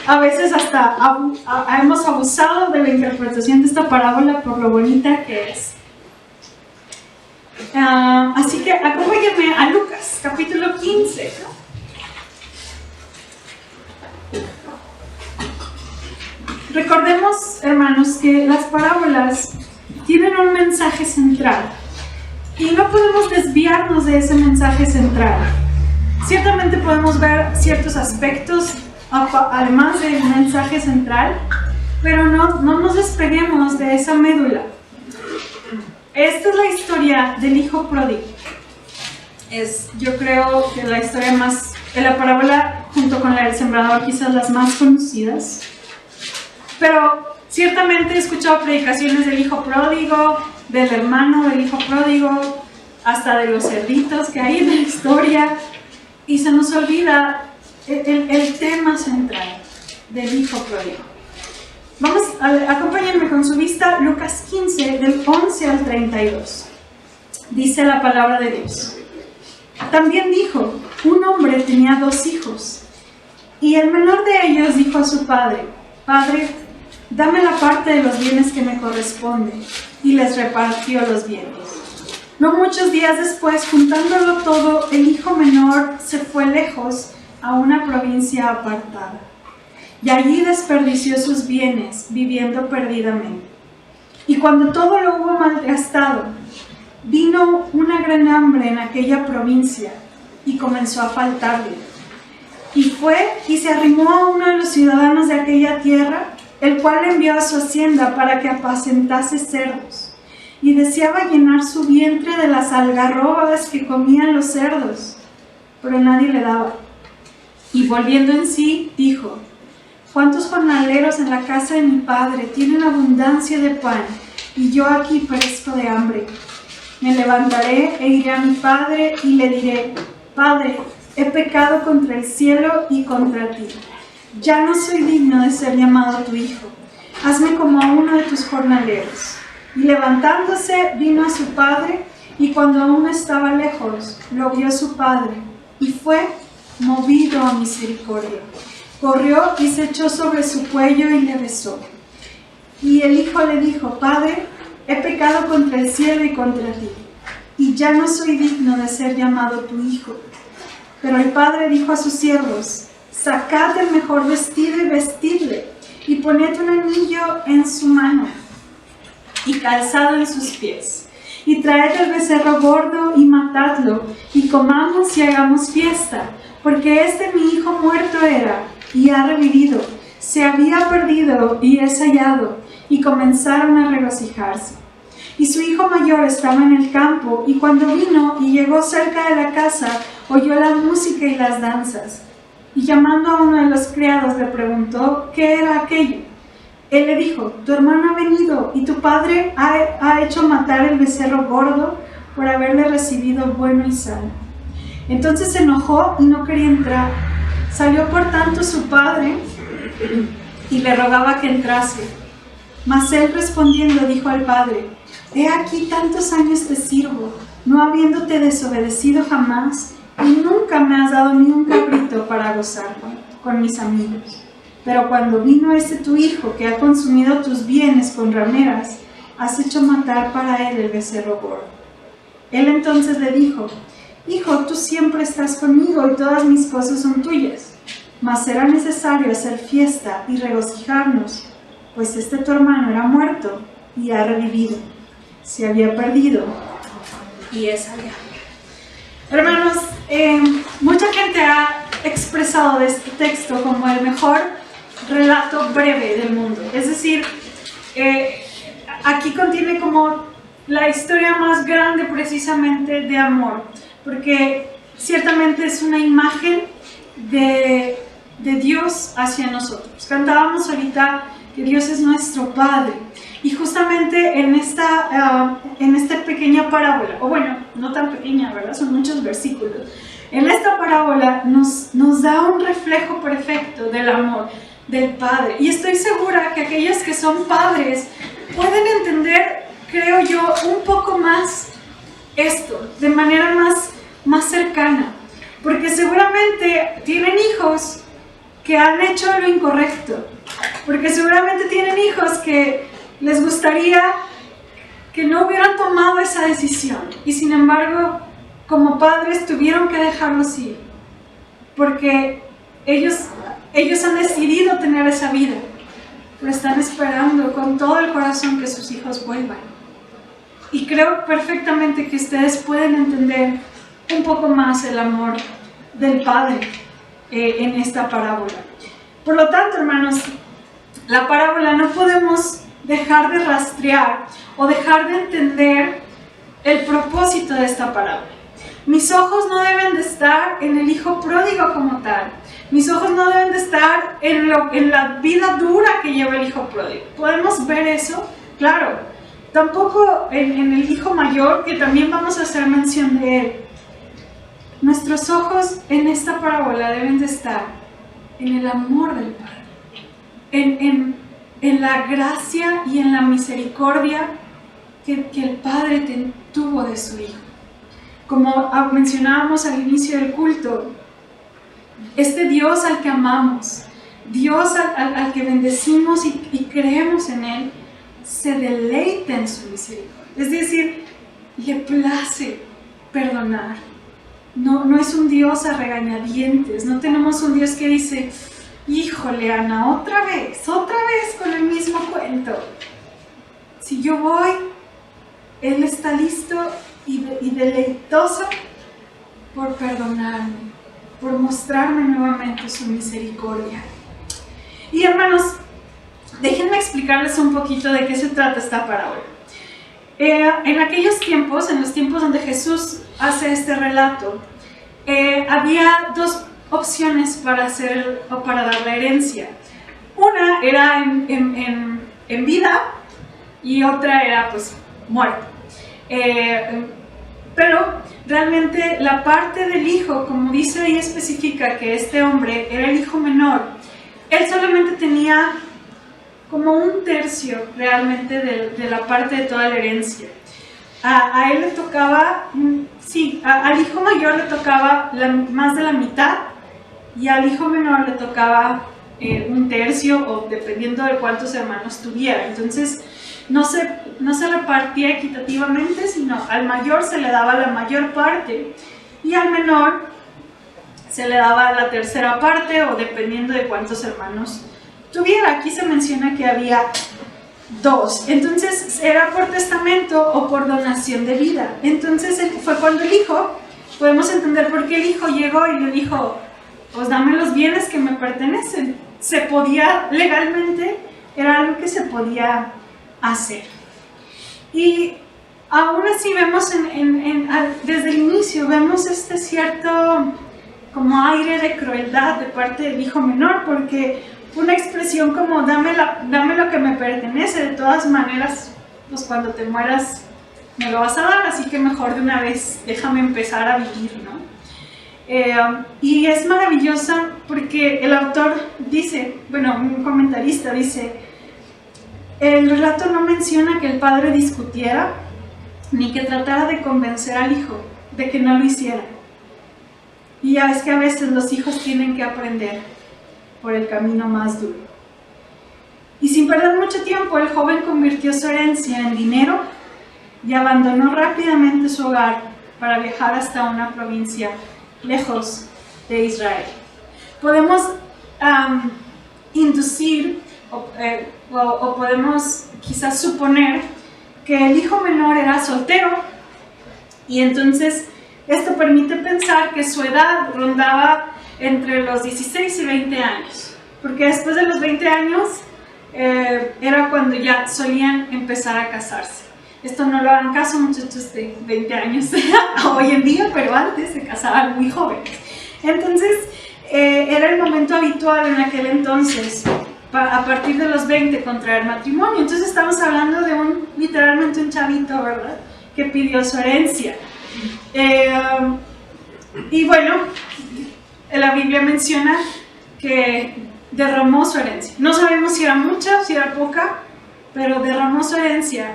a veces hasta hemos abusado de la interpretación de esta parábola por lo bonita que es. Así que acompáñenme a Lucas, capítulo 15. Recordemos, hermanos, que las parábolas tienen un mensaje central y no podemos desviarnos de ese mensaje central. Ciertamente podemos ver ciertos aspectos además del mensaje central, pero no nos despeguemos de esa médula. Esta es la historia del hijo pródigo. Yo creo que la historia más, la parábola junto con la del sembrador, quizás las más conocidas. Pero ciertamente he escuchado predicaciones del hijo pródigo, del hermano del hijo pródigo, hasta de los cerditos que hay en la historia, y se nos olvida el tema central del hijo pródigo. Acompáñenme con su vista, Lucas 15, del 11 al 32. Dice la palabra de Dios. También dijo, un hombre tenía 2 hijos, y el menor de ellos dijo a su padre, Padre, dame la parte de los bienes que me corresponde, y les repartió los bienes. No muchos días después, juntándolo todo, el hijo menor se fue lejos a una provincia apartada, y allí desperdició sus bienes, viviendo perdidamente. Y cuando todo lo hubo malgastado, vino una gran hambre en aquella provincia, y comenzó a faltarle. Y fue y se arrimó a uno de los ciudadanos de aquella tierra, el cual le envió a su hacienda para que apacentase cerdos, y deseaba llenar su vientre de las algarrobas que comían los cerdos, pero nadie le daba. Y volviendo en sí, dijo, ¿cuántos jornaleros en la casa de mi padre tienen abundancia de pan, y yo aquí perezco de hambre? Me levantaré e iré a mi padre y le diré, Padre, he pecado contra el cielo y contra ti. Ya no soy digno de ser llamado tu hijo. Hazme como a uno de tus jornaleros. Y levantándose, vino a su padre, y cuando aún estaba lejos, lo vio su padre, y fue movido a misericordia. Corrió y se echó sobre su cuello y le besó. Y el hijo le dijo, Padre, he pecado contra el cielo y contra ti, y ya no soy digno de ser llamado tu hijo. Pero el padre dijo a sus siervos, sacad el mejor vestido y vestidle, y poned un anillo en su mano, y calzado en sus pies. Y traed el becerro gordo y matadlo, y comamos y hagamos fiesta, porque mi hijo muerto era, y ha revivido, se había perdido y es hallado. Y comenzaron a regocijarse. Y su hijo mayor estaba en el campo, y cuando vino y llegó cerca de la casa, oyó la música y las danzas. Y llamando a uno de los criados le preguntó qué era aquello. Él le dijo, tu hermano ha venido, y tu padre ha hecho matar el becerro gordo por haberle recibido bueno y sano. Entonces se enojó y no quería entrar. Salió por tanto su padre y le rogaba que entrase. Mas él respondiendo dijo al padre, he aquí tantos años te sirvo, no habiéndote desobedecido jamás, y nunca me has dado ni un cabrito para gozar con mis amigos. Pero cuando vino tu hijo, que ha consumido tus bienes con rameras, has hecho matar para él el becerro gordo. Él entonces le dijo, hijo, tú siempre estás conmigo y todas mis cosas son tuyas, mas será necesario hacer fiesta y regocijarnos, pues tu hermano era muerto y ha revivido, se había perdido y es hallado. Hermanos, mucha gente ha expresado de este texto como el mejor relato breve del mundo. Es decir, aquí contiene como la historia más grande precisamente de amor, porque ciertamente es una imagen de Dios hacia nosotros. Cantábamos ahorita que Dios es nuestro Padre, y justamente en esta pequeña parábola, o bueno, no tan pequeña, ¿verdad? Son muchos versículos. En esta parábola nos da un reflejo perfecto del amor del Padre, y estoy segura que aquellos que son padres pueden entender, creo yo, un poco más esto, de manera más cercana, porque seguramente tienen hijos que han hecho lo incorrecto, porque seguramente tienen hijos que les gustaría que no hubieran tomado esa decisión y sin embargo como padres tuvieron que dejarlos ir porque ellos han decidido tener esa vida, pero están esperando con todo el corazón que sus hijos vuelvan. Y creo perfectamente que ustedes pueden entender un poco más el amor del Padre en esta parábola. Por lo tanto, hermanos, la parábola no podemos dejar de rastrear o dejar de entender el propósito de esta parábola. Mis ojos no deben de estar en el hijo pródigo como tal. Mis ojos no deben de estar en la vida dura que lleva el hijo pródigo. ¿Podemos ver eso? Claro. Tampoco en el hijo mayor, que también vamos a hacer mención de él. Nuestros ojos en esta parábola deben de estar en el amor del Padre, en la gracia y en la misericordia que el Padre tuvo de su Hijo. Como mencionábamos al inicio del culto, este Dios al que amamos, Dios al que bendecimos y creemos en Él, se deleita en su misericordia. Es decir, le place perdonar. No es un Dios a regañadientes. No tenemos un Dios que dice, híjole, Ana, otra vez con el mismo cuento. Si yo voy, Él está listo y deleitoso por perdonarme, por mostrarme nuevamente su misericordia. Y hermanos, déjenme explicarles un poquito de qué se trata esta parábola. En aquellos tiempos, en los tiempos donde Jesús hace este relato, había dos opciones para hacer o para dar la herencia. Una era en vida y otra era pues muerto. Pero realmente la parte del hijo, como dice ahí, especifica que este hombre era el hijo menor. Él solamente tenía como un tercio realmente de la parte de toda la herencia. A él le tocaba, al hijo mayor le tocaba más de la mitad y al hijo menor le tocaba un tercio o dependiendo de cuántos hermanos tuviera. Entonces no se repartía equitativamente, sino al mayor se le daba la mayor parte y al menor se le daba la tercera parte o dependiendo de cuántos hermanos tuviera. Aquí se menciona que había dos, entonces era por testamento o por donación de vida. Entonces fue cuando el hijo, podemos entender por qué el hijo llegó y le dijo, pues dame los bienes que me pertenecen. Se podía, legalmente, era algo que se podía hacer. Y aún así vemos desde el inicio, vemos este cierto como aire de crueldad de parte del hijo menor, porque una expresión como dame lo que me pertenece, de todas maneras, pues cuando te mueras me lo vas a dar, así que mejor de una vez déjame empezar a vivir, ¿no? Y es maravillosa porque el autor dice, un comentarista dice, el relato no menciona que el padre discutiera ni que tratara de convencer al hijo de que no lo hiciera. Y ya es que a veces los hijos tienen que aprender por el camino más duro. Y sin perder mucho tiempo, el joven convirtió su herencia en dinero y abandonó rápidamente su hogar para viajar hasta una provincia lejos de Israel. Podemos inducir o podemos quizás suponer que el hijo menor era soltero y entonces esto permite pensar que su edad rondaba entre los 16 y 20 años, porque después de los 20 años era cuando ya solían empezar a casarse. Esto no lo hagan caso muchachos de 20 años hoy en día, pero antes se casaban muy jóvenes. Entonces era el momento habitual en aquel entonces, a partir de los 20, contraer matrimonio. Entonces estamos hablando de literalmente un chavito, ¿verdad?, que pidió su herencia. Y bueno, la Biblia menciona que derramó su herencia. No sabemos si era mucha o si era poca, pero derramó su herencia.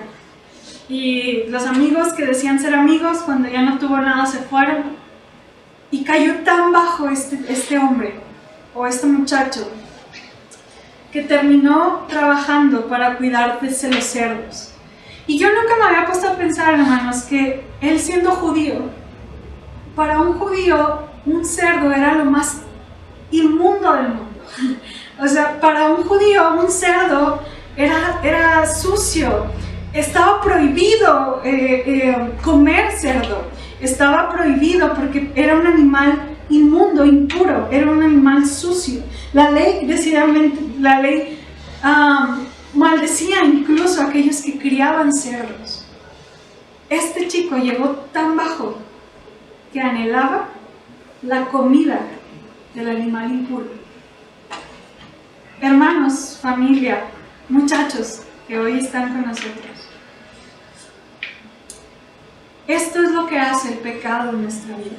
Y los amigos que decían ser amigos, cuando ya no tuvo nada, se fueron. Y cayó tan bajo este hombre o este muchacho que terminó trabajando para cuidar de los cerdos. Y yo nunca me había puesto a pensar, hermanos, que él siendo judío, para un judío un cerdo era lo más inmundo del mundo. O sea, para un judío un cerdo era sucio, estaba prohibido comer cerdo, estaba prohibido porque era un animal inmundo, impuro, era un animal sucio. La ley maldecía incluso a aquellos que criaban cerdos. Este chico llegó tan bajo que anhelaba la comida del animal impuro. Hermanos, familia, muchachos que hoy están con nosotros, esto es lo que hace el pecado en nuestra vida.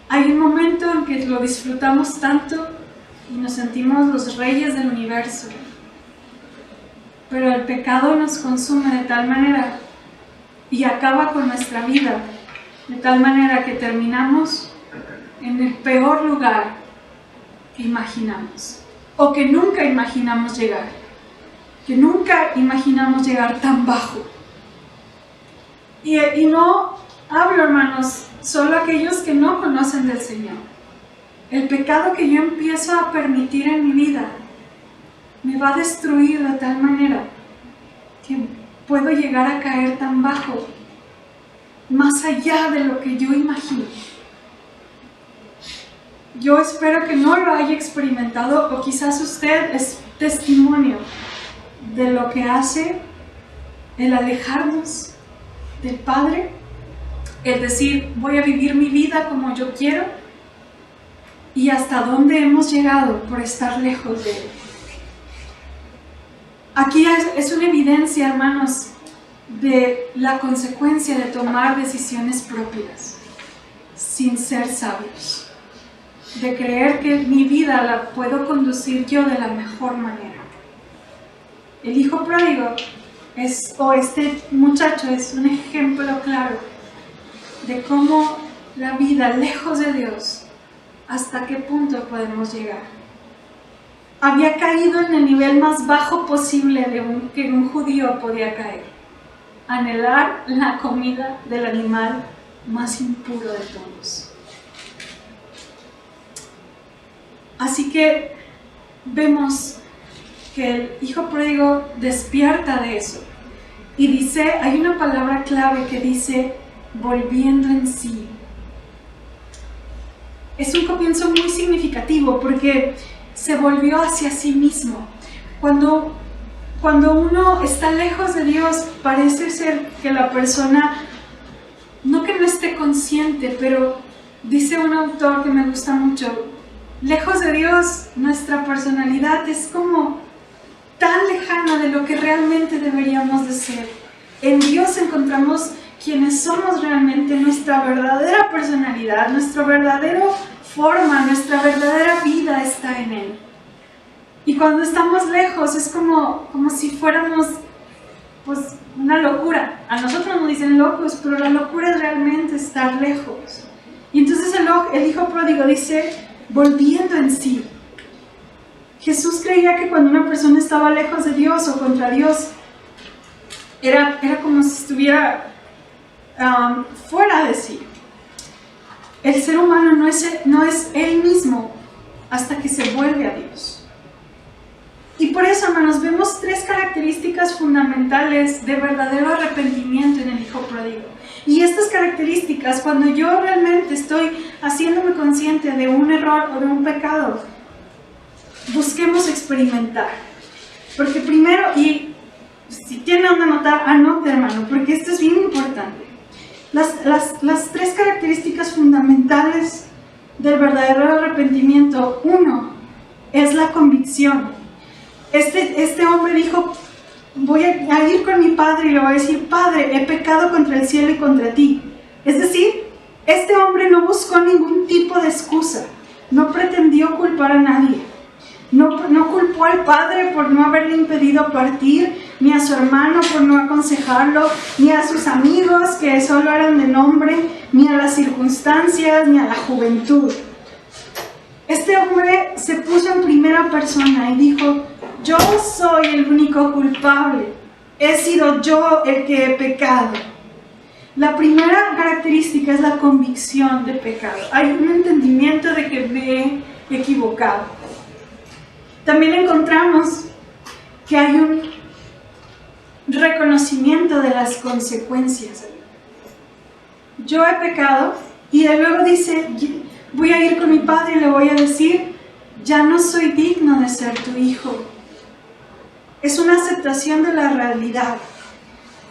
Hay un momento en que lo disfrutamos tanto y nos sentimos los reyes del universo, pero el pecado nos consume de tal manera y acaba con nuestra vida de tal manera que terminamos en el peor lugar que imaginamos, o que nunca imaginamos llegar, tan bajo. Y no hablo, hermanos, solo aquellos que no conocen del Señor. El pecado que yo empiezo a permitir en mi vida me va a destruir de tal manera que puedo llegar a caer tan bajo, más allá de lo que yo imagino. Yo espero que no lo haya experimentado, o quizás usted es testimonio de lo que hace el alejarnos del Padre, el decir, voy a vivir mi vida como yo quiero, y hasta dónde hemos llegado por estar lejos de Él. Aquí es una evidencia, hermanos, de la consecuencia de tomar decisiones propias, sin ser sabios, de creer que mi vida la puedo conducir yo de la mejor manera. El hijo pródigo este muchacho es un ejemplo claro de cómo la vida lejos de Dios, hasta qué punto podemos llegar. Había caído en el nivel más bajo posible que un judío podía caer: anhelar la comida del animal más impuro de todos. Así que vemos que el hijo pródigo despierta de eso y dice, hay una palabra clave que dice volviendo en sí. Es un comienzo muy significativo porque se volvió hacia sí mismo. Cuando uno está lejos de Dios, parece ser que la persona, no que no esté consciente, pero dice un autor que me gusta mucho, lejos de Dios, nuestra personalidad es como tan lejana de lo que realmente deberíamos de ser. En Dios encontramos quienes somos realmente, nuestra verdadera personalidad, nuestra verdadera forma, nuestra verdadera vida está en Él. Y cuando estamos lejos es como si fuéramos pues una locura. A nosotros nos dicen locos, pero la locura es realmente estar lejos. Y entonces el hijo pródigo dice, volviendo en sí. Jesús creía que cuando una persona estaba lejos de Dios o contra Dios, era como si estuviera fuera de sí. El ser humano no es él mismo hasta que se vuelve a Dios. Y por eso, hermanos, vemos tres características fundamentales de verdadero arrepentimiento en el hijo pródigo. Y estas características, cuando yo realmente estoy haciéndome consciente de un error o de un pecado, busquemos experimentar. Porque primero, y si tiene donde anotar, anote, hermano, porque esto es bien importante. Las tres características fundamentales del verdadero arrepentimiento. Uno, es la convicción. Este hombre dijo, voy a ir con mi padre y le voy a decir, Padre, he pecado contra el cielo y contra ti. Es decir, este hombre no buscó ningún tipo de excusa, no pretendió culpar a nadie. No culpó al padre por no haberle impedido partir, ni a su hermano por no aconsejarlo, ni a sus amigos que solo eran de nombre, ni a las circunstancias, ni a la juventud. Este hombre se puso en primera persona y dijo: yo soy el único culpable, he sido yo el que he pecado. La primera característica es la convicción de pecado. Hay un entendimiento de que me he equivocado. También encontramos que hay un reconocimiento de las consecuencias. Yo he pecado, y él luego dice: voy a ir con mi padre y le voy a decir: ya no soy digno de ser tu hijo. Es una aceptación de la realidad.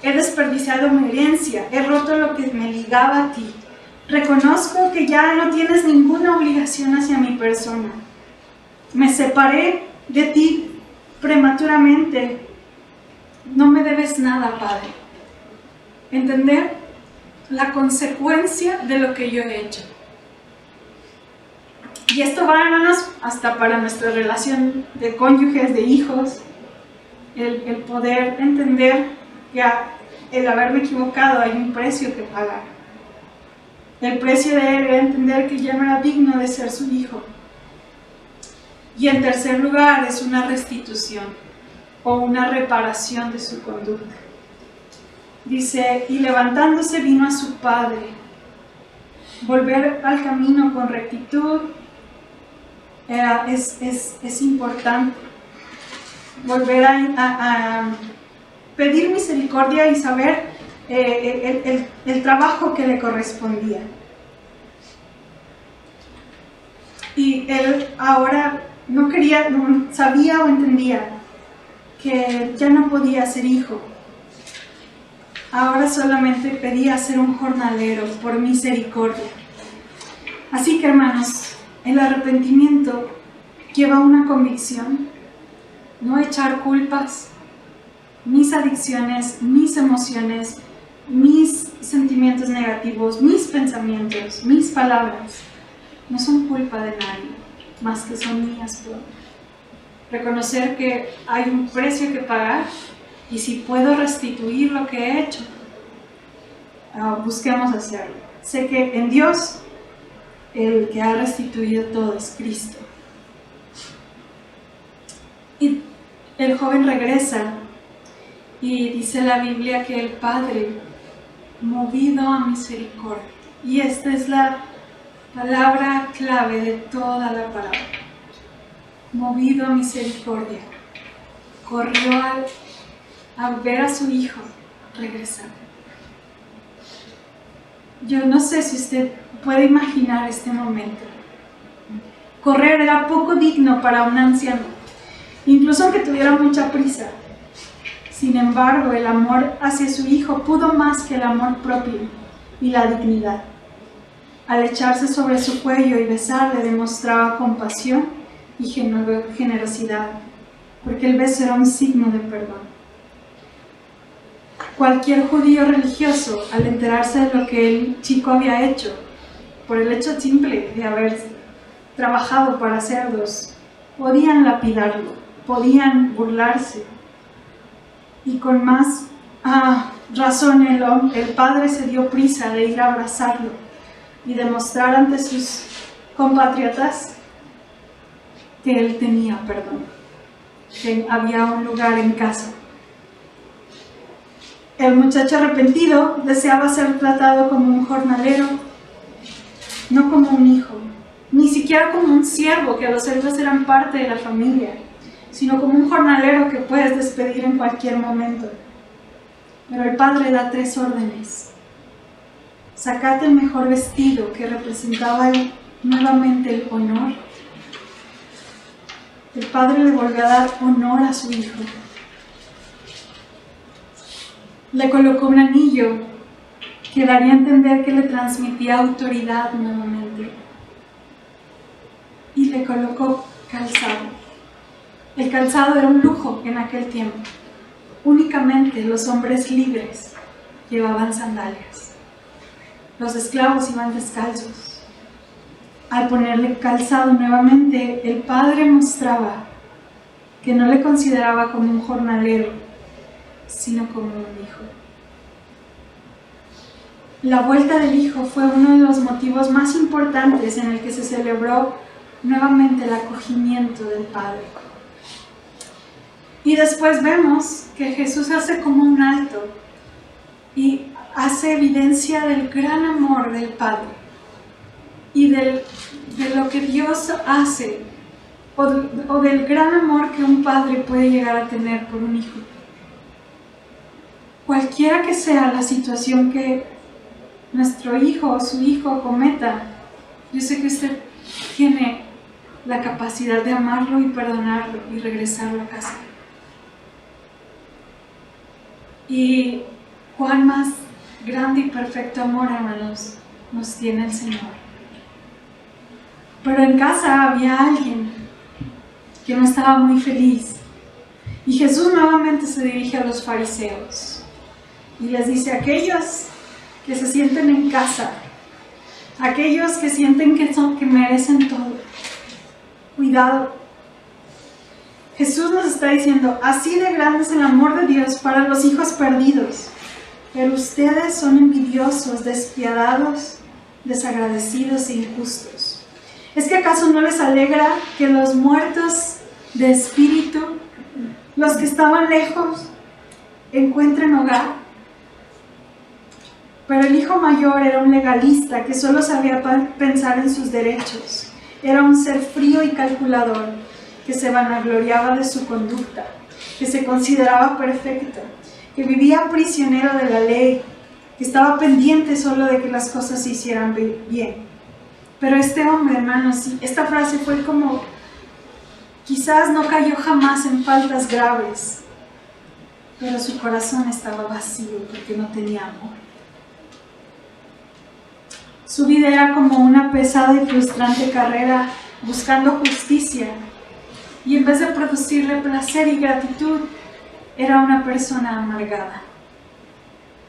He desperdiciado mi herencia, he roto lo que me ligaba a ti. Reconozco que ya no tienes ninguna obligación hacia mi persona. Me separé de ti prematuramente. No me debes nada, Padre. Entender la consecuencia de lo que yo he hecho. Y esto va, hermanos, hasta para nuestra relación de cónyuges, de hijos. El poder entender que el haberme equivocado hay un precio que pagar. El precio de él era entender que ya no era digno de ser su hijo. Y en tercer lugar es una restitución o una reparación de su conducta. Dice: y levantándose vino a su padre. Volver al camino con rectitud es importante. Volver a pedir misericordia y saber el trabajo que le correspondía. Y él ahora no sabía o entendía que ya no podía ser hijo. Ahora solamente pedía ser un jornalero por misericordia. Así que, hermanos, el arrepentimiento lleva una convicción, no echar culpas. Mis adicciones, mis emociones, mis sentimientos negativos, mis pensamientos, mis palabras, no son culpa de nadie, más que son mías. Reconocer que hay un precio que pagar, y si puedo restituir lo que he hecho, busquemos hacerlo. Sé que en Dios el que ha restituido todo es Cristo. Y el joven regresa. Y dice la Biblia que el Padre, movido a misericordia, y esta es la palabra clave de toda la palabra, movido a misericordia, corrió a ver a su hijo regresar. Yo no sé si usted puede imaginar este momento. Correr era poco digno para un anciano, incluso aunque tuviera mucha prisa. Sin embargo, el amor hacia su hijo pudo más que el amor propio y la dignidad. Al echarse sobre su cuello y besarle, demostraba compasión y generosidad, porque el beso era un signo de perdón. Cualquier judío religioso, al enterarse de lo que el chico había hecho, por el hecho simple de haber trabajado para cerdos, podían lapidarlo, podían burlarse. Y con más razón el padre se dio prisa de ir a abrazarlo y demostrar ante sus compatriotas que él tenía perdón, que había un lugar en casa. El muchacho arrepentido deseaba ser tratado como un jornalero, no como un hijo, ni siquiera como un siervo, que los siervos eran parte de la familia, sino como un jornalero que puedes despedir en cualquier momento. Pero el padre da 3 órdenes. Sacad el mejor vestido, que representaba nuevamente el honor. El padre le volvió a dar honor a su hijo. Le colocó un anillo que daría a entender que le transmitía autoridad nuevamente. Y le colocó calzado. El calzado era un lujo en aquel tiempo. Únicamente los hombres libres llevaban sandalias. Los esclavos iban descalzos. Al ponerle calzado nuevamente, el padre mostraba que no le consideraba como un jornalero, sino como un hijo. La vuelta del hijo fue uno de los motivos más importantes en el que se celebró nuevamente el acogimiento del Padre. Y después vemos que Jesús hace como un alto y hace evidencia del gran amor del Padre y de lo que Dios hace o del gran amor que un padre puede llegar a tener por un hijo. Cualquiera que sea la situación que nuestro hijo o su hijo cometa, yo sé que usted tiene la capacidad de amarlo y perdonarlo y regresarlo a casa. Y cuán más grande y perfecto amor, hermanos, nos tiene el Señor. Pero en casa había alguien que no estaba muy feliz. Y Jesús nuevamente se dirige a los fariseos y les dice: aquellos que se sienten en casa, aquellos que sienten que merecen todo, cuidado. Jesús nos está diciendo: así de grande es el amor de Dios para los hijos perdidos, pero ustedes son envidiosos, despiadados, desagradecidos e injustos. ¿Es que acaso no les alegra que los muertos de espíritu, los que estaban lejos, encuentren hogar? Pero el hijo mayor era un legalista que solo sabía pensar en sus derechos. Era un ser frío y calculador que se vanagloriaba de su conducta, que se consideraba perfecto, que vivía prisionero de la ley, que estaba pendiente solo de que las cosas se hicieran bien. Pero este hombre, hermanos, esta frase fue como, quizás no cayó jamás en faltas graves, pero su corazón estaba vacío porque no tenía amor. Su vida era como una pesada y frustrante carrera buscando justicia, y en vez de producirle placer y gratitud, era una persona amargada.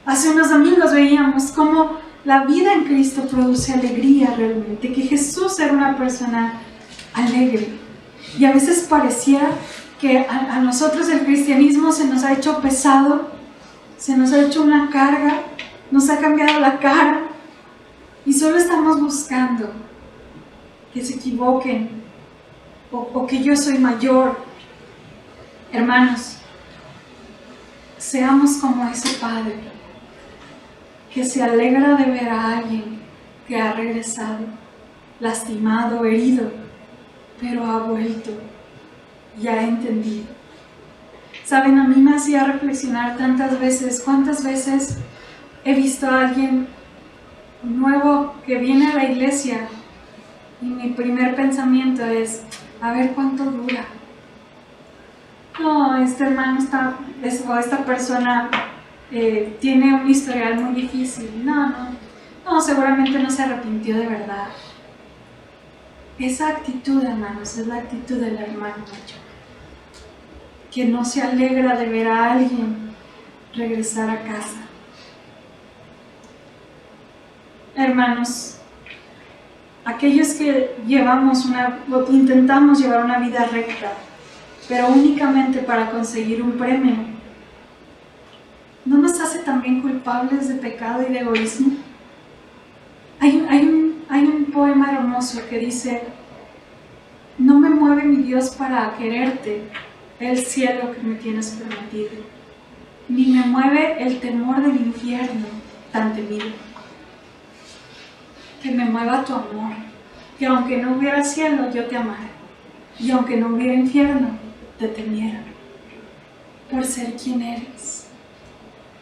Hace unos domingos veíamos cómo la vida en Cristo produce alegría realmente, que Jesús era una persona alegre. Y a veces pareciera que a nosotros el cristianismo se nos ha hecho pesado, se nos ha hecho una carga, nos ha cambiado la cara, y solo estamos buscando que se equivoquen o que yo soy mayor. Hermanos, seamos como ese Padre que se alegra de ver a alguien que ha regresado, lastimado, herido, pero ha vuelto y ha entendido. Saben, a mí me hacía reflexionar tantas veces, cuántas veces he visto a alguien nuevo que viene a la iglesia y mi primer pensamiento es: a ver cuánto dura. No, este hermano o esta persona tiene un historial muy difícil. No, seguramente no se arrepintió de verdad. Esa actitud, hermanos, es la actitud del hermano mayor, que no se alegra de ver a alguien regresar a casa. Hermanos, aquellos que intentamos llevar una vida recta, pero únicamente para conseguir un premio, ¿no nos hace también culpables de pecado y de egoísmo? Hay un poema hermoso que dice: no me mueve mi Dios para quererte el cielo que me tienes prometido, ni me mueve el temor del infierno tan temido. Que me mueva tu amor, que aunque no hubiera cielo yo te amara, y aunque no hubiera infierno te temiera, por ser quien eres,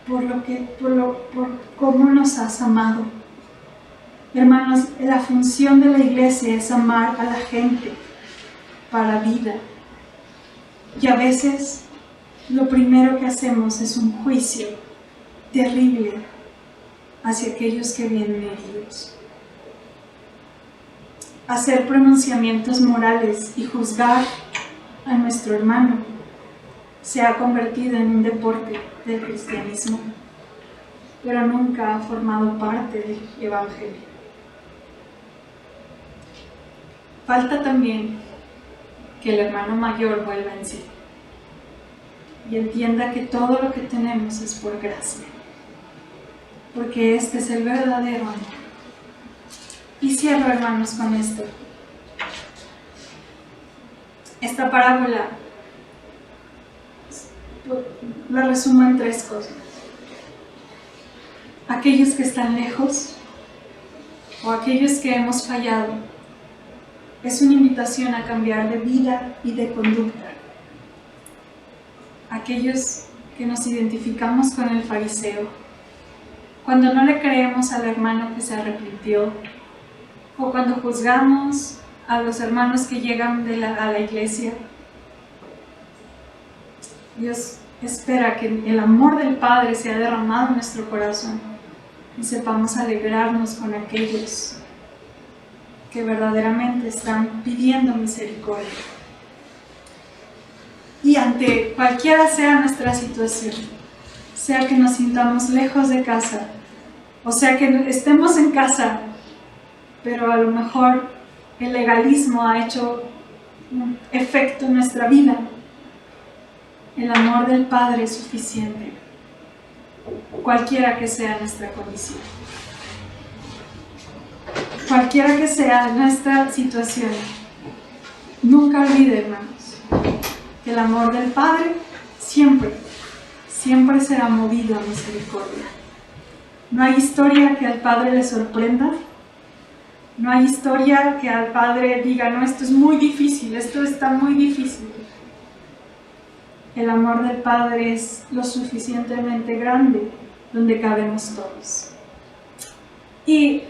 por cómo nos has amado. Hermanos, la función de la iglesia es amar a la gente para vida, y a veces lo primero que hacemos es un juicio terrible hacia aquellos que vienen heridos. Hacer pronunciamientos morales y juzgar a nuestro hermano se ha convertido en un deporte del cristianismo, pero nunca ha formado parte del evangelio. Falta también que el hermano mayor vuelva en sí y entienda que todo lo que tenemos es por gracia, porque este es el verdadero amor. Y cierro, hermanos, con esto. Esta parábola la resumo en 3 cosas. Aquellos que están lejos o aquellos que hemos fallado, es una invitación a cambiar de vida y de conducta. Aquellos que nos identificamos con el fariseo, cuando no le creemos al hermano que se arrepintió, o cuando juzgamos a los hermanos que llegan a la iglesia, Dios espera que el amor del Padre sea derramado en nuestro corazón y sepamos alegrarnos con aquellos que verdaderamente están pidiendo misericordia. Y ante cualquiera sea nuestra situación, sea que nos sintamos lejos de casa, o sea que estemos en casa, pero a lo mejor el legalismo ha hecho un efecto en nuestra vida, el amor del Padre es suficiente, cualquiera que sea nuestra condición. Cualquiera que sea nuestra situación, nunca olvide, hermanos, que el amor del Padre siempre será movido a misericordia. No hay historia que al Padre le sorprenda, no hay historia que al Padre diga, no, esto es muy difícil, esto está muy difícil. El amor del Padre es lo suficientemente grande donde cabemos todos. Y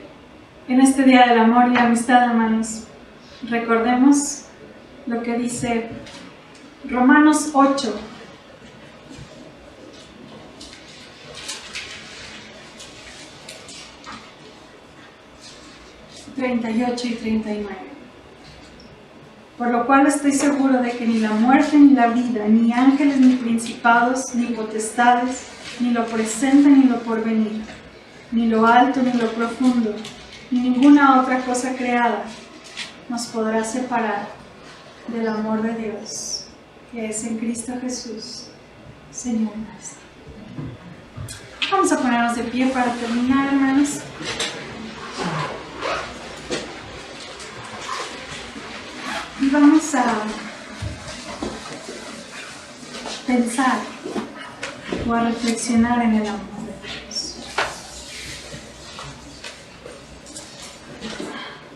en este Día del Amor y la Amistad, hermanos, recordemos lo que dice Romanos 8. ...38 y 39. Por lo cual estoy seguro de que ni la muerte, ni la vida, ni ángeles, ni principados, ni potestades, ni lo presente, ni lo porvenir, ni lo alto, ni lo profundo, ni ninguna otra cosa creada nos podrá separar del amor de Dios, que es en Cristo Jesús, Señor nuestro. Vamos a ponernos de pie para terminar, hermanos. Y vamos a pensar o a reflexionar en el amor de Dios.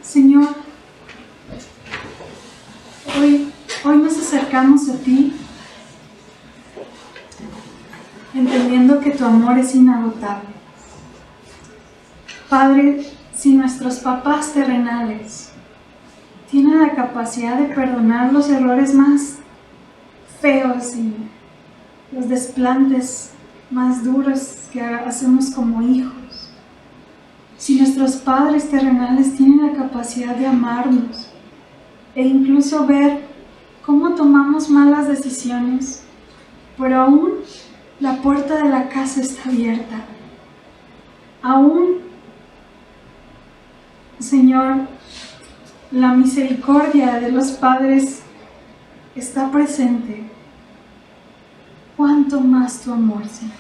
Señor, hoy nos acercamos a ti, entendiendo que tu amor es inagotable. Padre, si nuestros papás terrenales tienen la capacidad de perdonar los errores más feos y los desplantes más duros que hacemos como hijos, si nuestros padres terrenales tienen la capacidad de amarnos e incluso ver cómo tomamos malas decisiones, pero aún la puerta de la casa está abierta, aún, Señor, la misericordia de los padres está presente. ¿Cuánto más tu amor, Señor?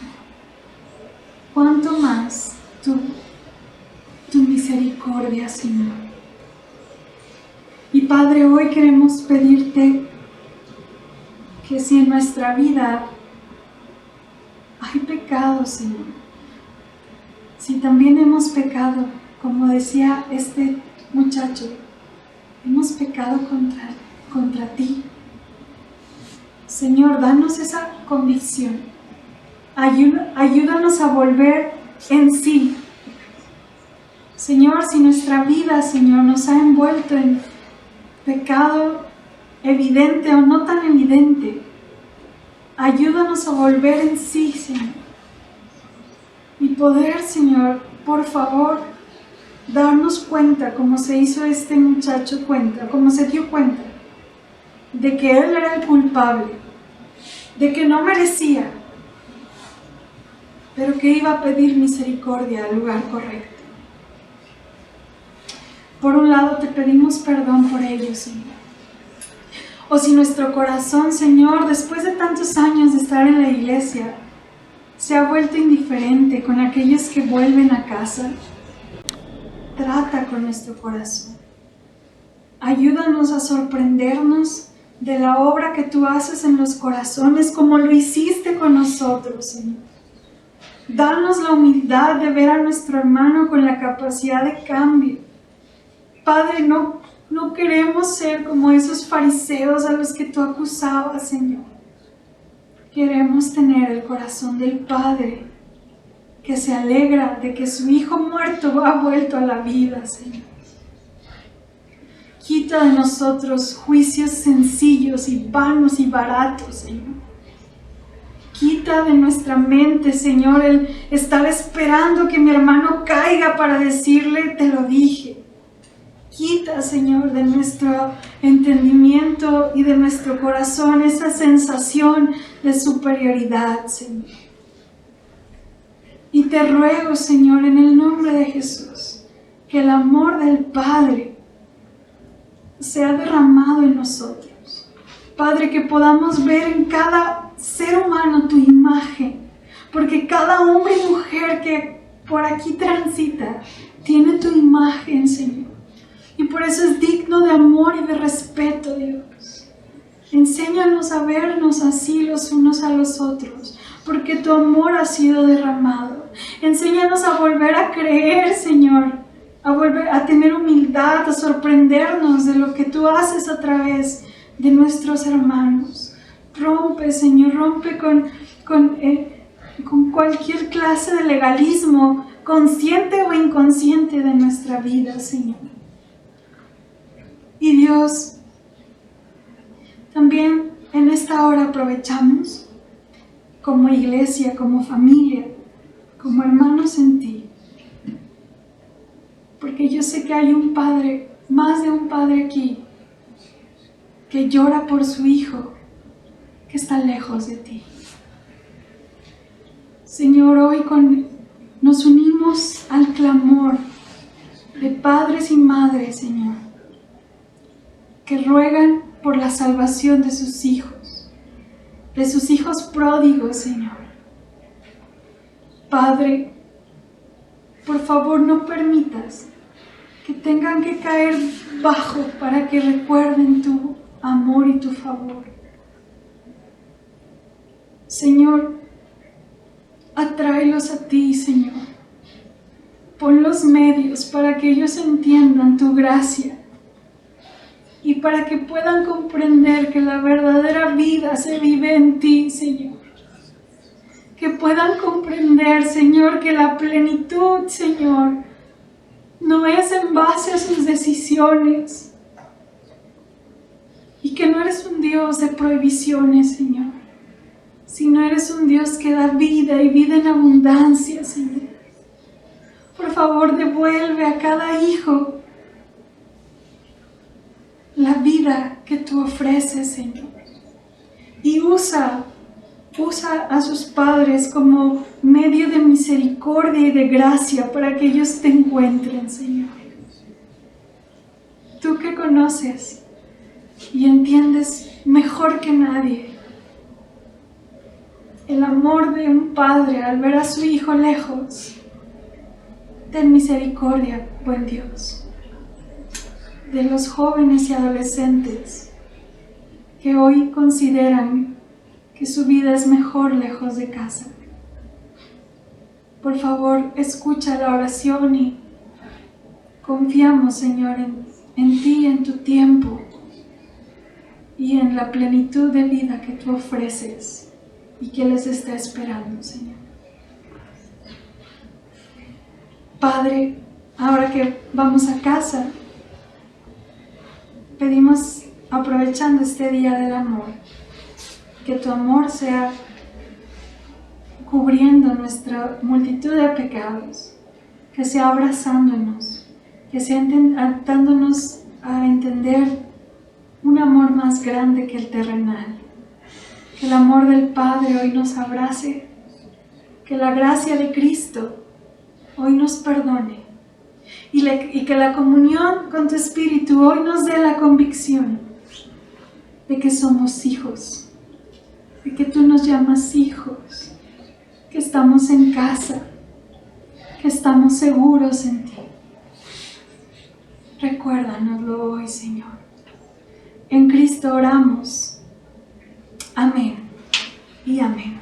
¿Cuánto más tu misericordia, Señor? Y Padre, hoy queremos pedirte que si en nuestra vida hay pecado, Señor, si también hemos pecado, como decía este muchacho, hemos pecado contra ti. Señor, danos esa convicción. Ayúdanos a volver en sí. Señor, si nuestra vida, Señor, nos ha envuelto en pecado evidente o no tan evidente, ayúdanos a volver en sí, Señor. Y poder, Señor, por favor, darnos cuenta, como se hizo este muchacho cuenta, como se dio cuenta, de que él era el culpable, de que no merecía, pero que iba a pedir misericordia al lugar correcto. Por un lado, te pedimos perdón por ello, Señor. O si nuestro corazón, Señor, después de tantos años de estar en la iglesia, se ha vuelto indiferente con aquellos que vuelven a casa, trata con nuestro corazón. Ayúdanos a sorprendernos de la obra que tú haces en los corazones como lo hiciste con nosotros, Señor. Danos la humildad de ver a nuestro hermano con la capacidad de cambio. Padre, no queremos ser como esos fariseos a los que tú acusabas, Señor. Queremos tener el corazón del Padre que se alegra de que su Hijo muerto ha vuelto a la vida, Señor. Quita de nosotros juicios sencillos y vanos y baratos, Señor. Quita de nuestra mente, Señor, el estar esperando que mi hermano caiga para decirle, te lo dije. Quita, Señor, de nuestro entendimiento y de nuestro corazón esa sensación de superioridad, Señor. Y te ruego, Señor, en el nombre de Jesús, que el amor del Padre sea derramado en nosotros. Padre, que podamos ver en cada ser humano tu imagen, porque cada hombre y mujer que por aquí transita tiene tu imagen, Señor. Y por eso es digno de amor y de respeto, Dios. Enséñanos a vernos así los unos a los otros, porque tu amor ha sido derramado. Enséñanos a volver a creer, Señor, a volver a tener humildad, a sorprendernos de lo que tú haces a través de nuestros hermanos. Rompe, Señor, rompe con cualquier clase de legalismo, consciente o inconsciente de nuestra vida, Señor. Y Dios, también en esta hora aprovechamos como iglesia, como familia, como hermanos en ti. Porque yo sé que hay un padre, más de un padre aquí, que llora por su hijo, que está lejos de ti. Señor, hoy nos unimos al clamor de padres y madres, Señor, que ruegan por la salvación de sus hijos pródigos, Señor. Padre, por favor, no permitas que tengan que caer bajo para que recuerden tu amor y tu favor. Señor, atráelos a ti, Señor. Pon los medios para que ellos entiendan tu gracia y para que puedan comprender que la verdadera vida se vive en ti, Señor. Que puedan comprender, Señor, que la plenitud, Señor, no es en base a sus decisiones y que no eres un Dios de prohibiciones, Señor, sino eres un Dios que da vida y vida en abundancia, Señor. Por favor, devuelve a cada hijo la vida que tú ofreces, Señor. Y usa a sus padres como medio de misericordia y de gracia para que ellos te encuentren, Señor. Tú que conoces y entiendes mejor que nadie el amor de un padre al ver a su hijo lejos, ten misericordia, buen Dios, de los jóvenes y adolescentes que hoy consideran que su vida es mejor lejos de casa. Por favor, escucha la oración y confiamos, Señor, en ti, en tu tiempo y en la plenitud de vida que tú ofreces y que les está esperando, Señor. Padre, ahora que vamos a casa, pedimos, aprovechando este día del amor, que tu amor sea cubriendo nuestra multitud de pecados, que sea abrazándonos, que sea dándonos a entender un amor más grande que el terrenal. Que el amor del Padre hoy nos abrace, que la gracia de Cristo hoy nos perdone y que la comunión con tu Espíritu hoy nos dé la convicción de que somos hijos, de que tú nos llamas hijos, que estamos en casa, que estamos seguros en ti. Recuérdanoslo hoy, Señor. En Cristo oramos. Amén y amén.